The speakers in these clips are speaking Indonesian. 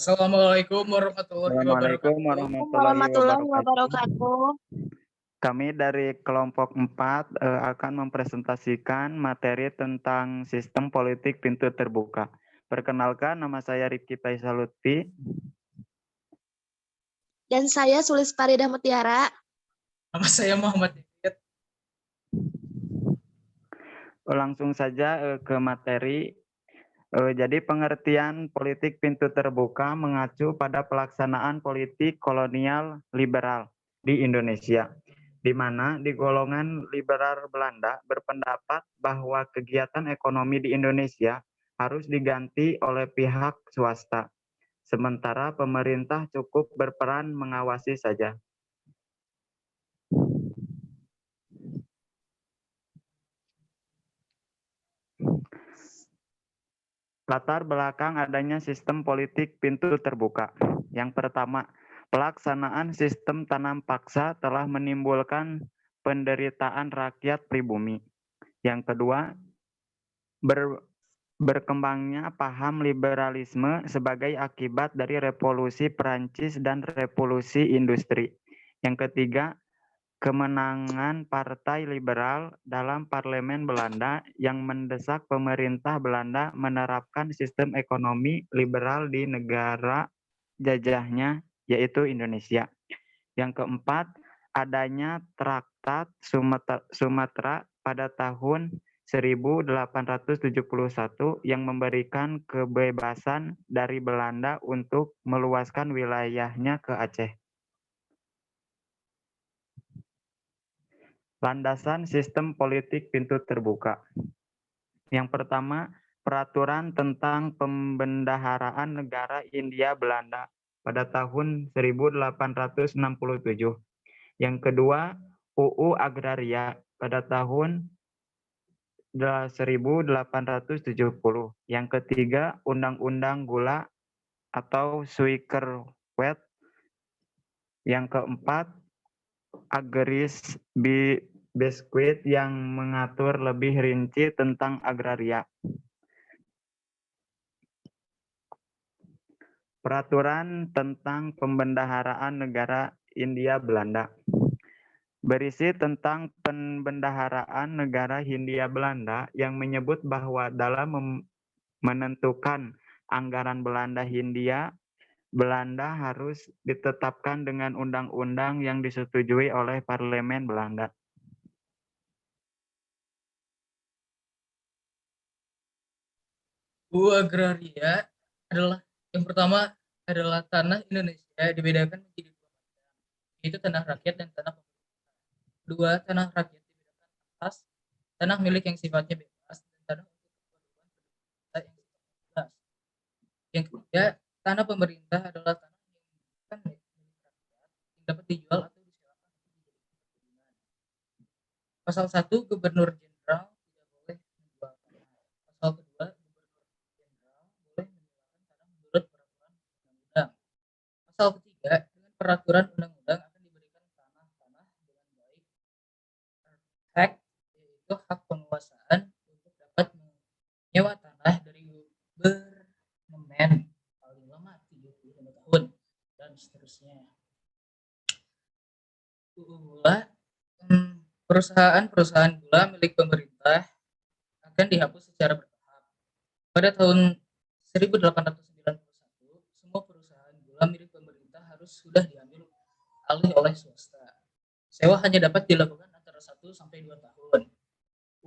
Assalamualaikum warahmatullahi Assalamualaikum wabarakatuh. warahmatullahi Warahmatullahi wabarakatuh. wabarakatuh. Kami dari kelompok 4 akan mempresentasikan materi tentang sistem politik pintu terbuka. Perkenalkan, nama saya Rifki Faisal Lutfi. Dan saya Sulis Faridah Mutiara. Nama saya Muhammad Dikit. Langsung saja ke materi. Jadi pengertian politik pintu terbuka mengacu pada pelaksanaan politik kolonial liberal di Indonesia, di mana di golongan liberal Belanda berpendapat bahwa kegiatan ekonomi di Indonesia harus diganti oleh pihak swasta, sementara pemerintah cukup berperan mengawasi saja. Latar belakang adanya sistem politik pintu terbuka. Yang pertama, pelaksanaan sistem tanam paksa telah menimbulkan penderitaan rakyat pribumi. Yang kedua, berkembangnya paham liberalisme sebagai akibat dari revolusi Perancis dan revolusi industri. Yang ketiga, kemenangan Partai Liberal dalam Parlemen Belanda yang mendesak pemerintah Belanda menerapkan sistem ekonomi liberal di negara jajahnya, yaitu Indonesia. Yang keempat, adanya Traktat Sumatera pada tahun 1871 yang memberikan kebebasan dari Belanda untuk meluaskan wilayahnya ke Aceh. Landasan sistem politik pintu terbuka. Yang pertama, peraturan tentang pembendaharaan negara Hindia Belanda pada tahun 1867. Yang kedua, UU Agraria pada tahun 1870. Yang ketiga, Undang-Undang Gula atau Suikerwet. Yang keempat, Ageris Biskuit yang mengatur lebih rinci tentang agraria. Peraturan tentang pembendaharaan negara Hindia Belanda berisi tentang pembendaharaan negara Hindia Belanda yang menyebut bahwa dalam menentukan anggaran Belanda Hindia, Belanda harus ditetapkan dengan undang-undang yang disetujui oleh Parlemen Belanda. UU Agraria adalah yang pertama adalah tanah Indonesia dibedakan menjadi dua bagian, yaitu tanah rakyat dan tanah pemerintah. Dua, tanah rakyat dibedakan atas tanah milik yang sifatnya bebas dan tanah untuk keperluan pemerintah yang sifatnya bebas. Yang ketiga, tanah pemerintah adalah tanah yang bukan milik rakyat yang dapat dijual atau disewakan untuk dijadikan perkebunan. Pasal 1, Gubernur Jenderal tidak boleh menjual tanah. Pasal kedua, Gubernur Jenderal boleh menyewakan tanah menurut peraturan undang-undang. Pasal ketiga, dengan peraturan undang-undang akan diberikan tanah-tanah dengan baik hak, yaitu hak penguasaan untuk dapat menyewa tanah dari gubernmen paling lama 35 tahun dan seterusnya. Gula, perusahaan-perusahaan gula milik pemerintah akan dihapus secara bertahap. Pada tahun 1891, semua perusahaan gula milik pemerintah harus sudah diambil alih oleh swasta. Sewa hanya dapat dilakukan antara 1 sampai 2 tahun.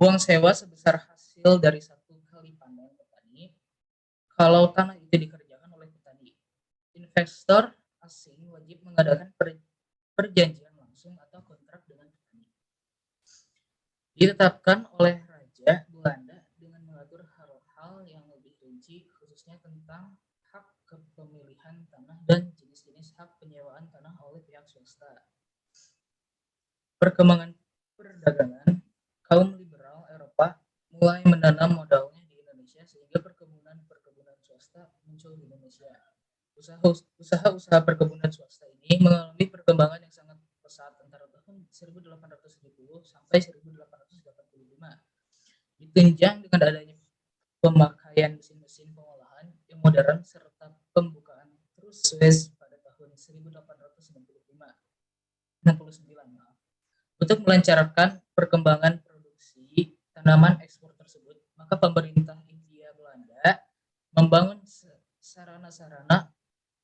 Uang sewa sebesar hasil dari 1 kali panen petani kalau tanah itu dikerjakan oleh petani. Investor asing wajib mengadakan perjanjian langsung atau kontrak dengan petani. Ditetapkan oleh Raja Belanda dengan mengatur hal-hal yang lebih rinci, khususnya tentang hak kepemilikan tanah dan jenis-jenis hak penyewaan tanah oleh pihak swasta. Perkembangan perdagangan, kaum liberal Eropa mulai menanam modalnya di Indonesia sehingga perkebunan swasta muncul di Indonesia. Usaha-usaha perkebunan swasta ini mengalami perkembangan yang sangat pesat antara tahun 1870 sampai 1885. Ditunjang dengan adanya pemakaian mesin-mesin pengolahan yang modern serta pembukaan Turus Suez pada tahun 1869, maaf. Untuk melancarkan perkembangan produksi tanaman ekspor tersebut, maka pemerintah Hindia Belanda membangun sarana-sarana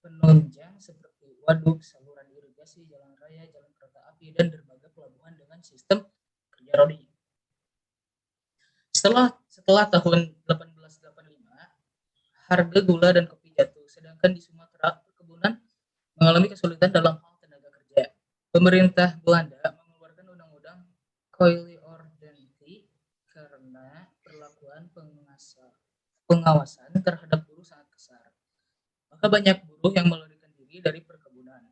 penunjang seperti waduk, saluran irigasi, jalan raya, jalan kereta api, dan dermaga pelabuhan dengan sistem kerja rodi. Setelah tahun 1885, harga gula dan kopi jatuh, sedangkan di Sumatera perkebunan mengalami kesulitan dalam hal tenaga kerja. Pemerintah Belanda mengeluarkan undang-undang Coilly-Ordonti karena perlakuan pengawasan terhadap buruh sangat kasar. Maka banyak buruh yang melarikan diri dari perkebunan.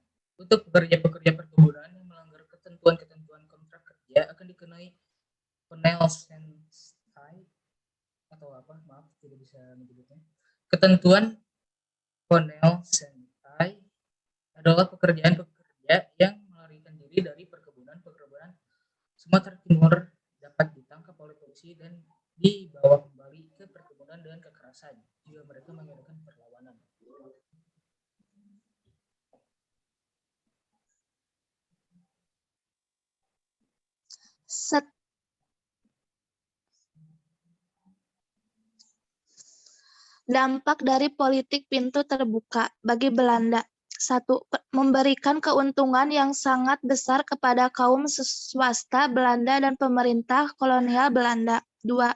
Untuk pekerja-pekerja perkebunan yang melanggar ketentuan-ketentuan kontrak kerja akan dikenai Penelsentai atau apa? Maaf, tidak bisa menyebutnya. Ketentuan Penelsentai adalah pekerja yang melarikan diri dari perkebunan Sumatera Timur dapat ditangkap oleh polisi dan dibawa kembali ke perkebunan dengan kekerasan jika mereka mengadakan perlawanan. Dampak dari politik pintu terbuka bagi Belanda. 1. Memberikan keuntungan yang sangat besar kepada kaum swasta Belanda dan pemerintah kolonial Belanda. 2.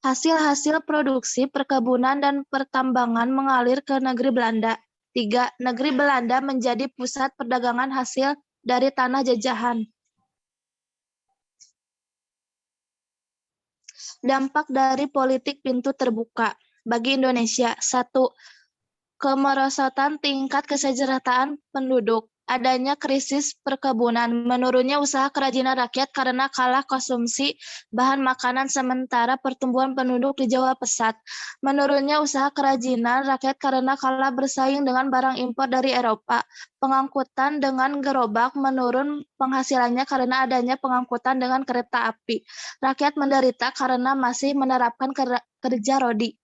Hasil-hasil produksi perkebunan dan pertambangan mengalir ke negeri Belanda. 3. Negeri Belanda menjadi pusat perdagangan hasil dari tanah jajahan. Dampak dari politik pintu terbuka bagi Indonesia. 1. Kemerosotan tingkat kesejahteraan penduduk. Adanya krisis perkebunan, menurunnya usaha kerajinan rakyat karena kalah konsumsi bahan makanan sementara pertumbuhan penduduk di Jawa pesat. Menurunnya usaha kerajinan rakyat karena kalah bersaing dengan barang impor dari Eropa. Pengangkutan dengan gerobak menurun penghasilannya karena adanya pengangkutan dengan kereta api. Rakyat menderita karena masih menerapkan kerja rodi.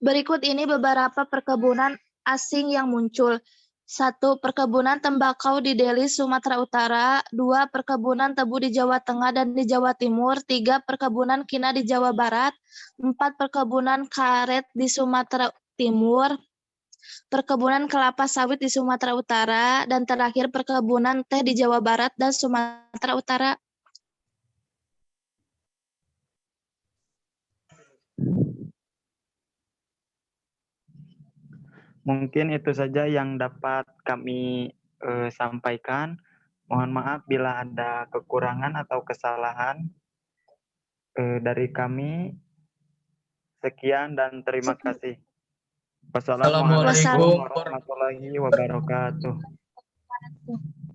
Berikut ini beberapa perkebunan asing yang muncul. 1. Perkebunan tembakau di Deli, Sumatera Utara. 2. Perkebunan tebu di Jawa Tengah dan di Jawa Timur. 3. Perkebunan kina di Jawa Barat. 4. Perkebunan karet di Sumatera Timur. Perkebunan kelapa sawit di Sumatera Utara. Dan terakhir perkebunan teh di Jawa Barat dan Sumatera Utara. Mungkin itu saja yang dapat kami sampaikan. Mohon maaf bila ada kekurangan atau kesalahan dari kami. Sekian dan terima kasih. Wassalamualaikum Assalamualaikum warahmatullahi wabarakatuh.